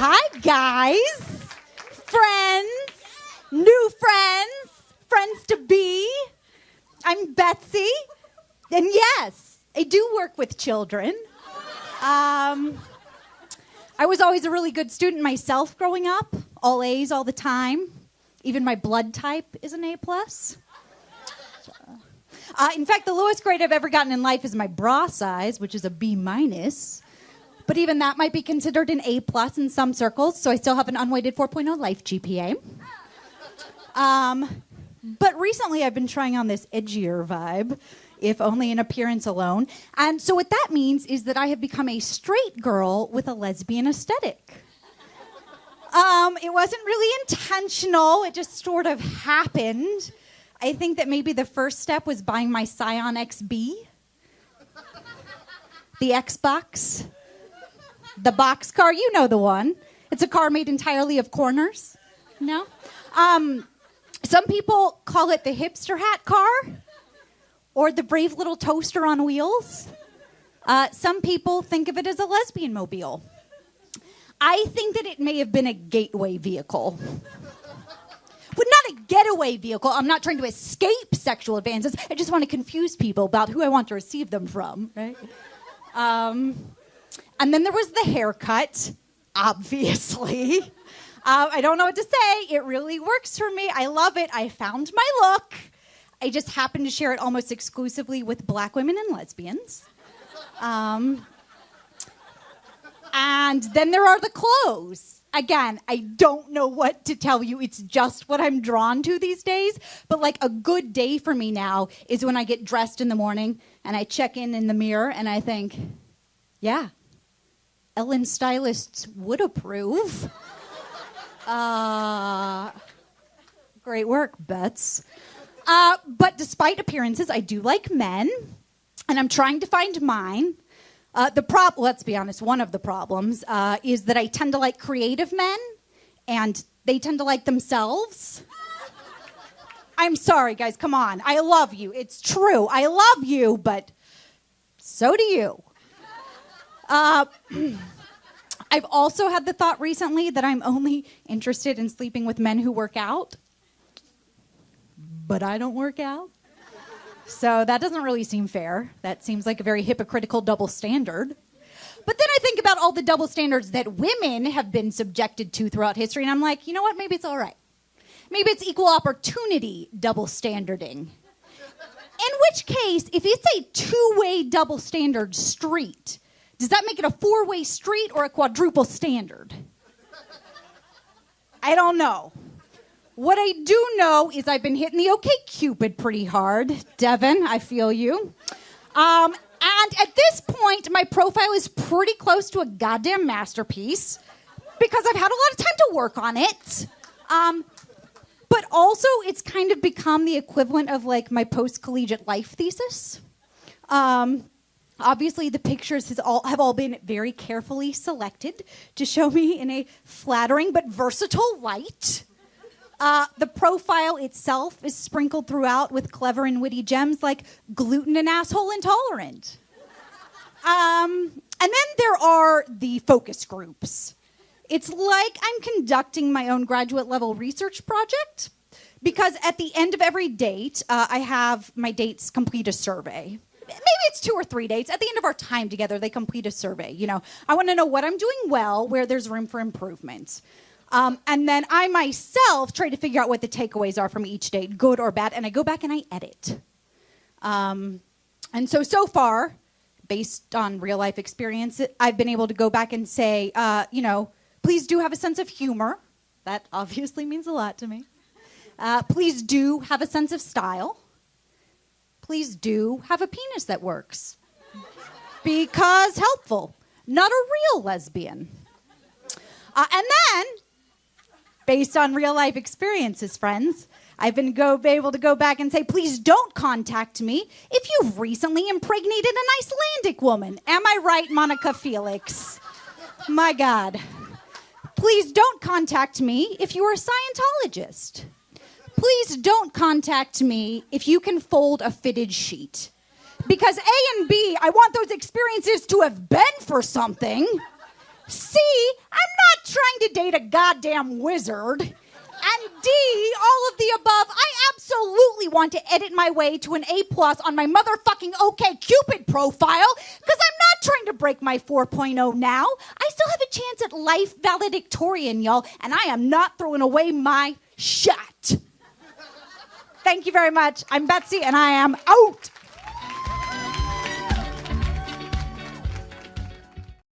Hi, guys, friends, new friends, friends to be. I'm Betsy, and yes, I do work with children. I was always a really good student myself growing up, all A's all the time. Even my blood type is an A+. In fact, the lowest grade I've ever gotten in life is my bra size, which is a B-. But even that might be considered an A+ in some circles, so I still have an unweighted 4.0 life GPA. But recently I've been trying on this edgier vibe, if only in appearance alone. And so what that means is that I have become a straight girl with a lesbian aesthetic. It wasn't really intentional, it just sort of happened. I think that maybe the first step was buying my Scion XB, the Xbox, the box car, you know the one. It's a car made entirely of corners, no? Some people call it the hipster hat car or the brave little toaster on wheels. Some people think of it as a lesbian mobile. I think that it may have been a gateway vehicle. But not a getaway vehicle. I'm not trying to escape sexual advances. I just want to confuse people about who I want to receive them from, right? And then there was the haircut, obviously. I don't know what to say. It really works for me. I love it. I found my look. I just happen to share it almost exclusively with black women and lesbians. And then there are the clothes. Again, I don't know what to tell you. It's just what I'm drawn to these days. But like a good day for me now is when I get dressed in the morning and I check in the mirror and I think, yeah, Ellen stylists would approve. Great work, Bets. But despite appearances, I do like men, and I'm trying to find mine. Let's be honest, one of the problems is that I tend to like creative men, and they tend to like themselves. I'm sorry, guys, come on. I love you. It's true. I love you, but so do you. I've also had the thought recently that I'm only interested in sleeping with men who work out, but I don't work out. So that doesn't really seem fair. That seems like a very hypocritical double standard. But then I think about all the double standards that women have been subjected to throughout history, and I'm like, you know what? Maybe it's all right. Maybe it's equal opportunity double standarding. In which case, if it's a two-way double standard street, does that make it a four-way street or a quadruple standard? I don't know. What I do know is I've been hitting the OkCupid pretty hard. Devin, I feel you. And at this point, my profile is pretty close to a goddamn masterpiece because I've had a lot of time to work on it. But also, it's kind of become the equivalent of like my post-collegiate life thesis. Obviously, the pictures have all been very carefully selected to show me in a flattering but versatile light. The profile itself is sprinkled throughout with clever and witty gems like gluten and asshole intolerant. And then there are the focus groups. It's like I'm conducting my own graduate level research project because at the end of every date, I have my dates complete a survey. Maybe it's 2 or 3 dates. At the end of our time together, they complete a survey. You know, I want to know what I'm doing well, where there's room for improvement. And then I myself try to figure out what the takeaways are from each date, good or bad, and I go back and I edit. And so far, based on real life experience, I've been able to go back and say, please do have a sense of humor. That obviously means a lot to me. Please do have a sense of style. Please do have a penis that works. Because helpful. Not a real lesbian. And then, based on real life experiences, friends, I've been able to go back and say, please don't contact me if you've recently impregnated an Icelandic woman. Am I right, Monica Felix? My God. Please don't contact me if you are a Scientologist. Please don't contact me if you can fold a fitted sheet. Because A and B, I want those experiences to have been for something. C, I'm not trying to date a goddamn wizard. And D, all of the above, I absolutely want to edit my way to an A+ on my motherfucking OkCupid profile because I'm not trying to break my 4.0 now. I still have a chance at life valedictorian, y'all, and I am not throwing away my shot. Thank you very much. I'm Betsy, and I am out.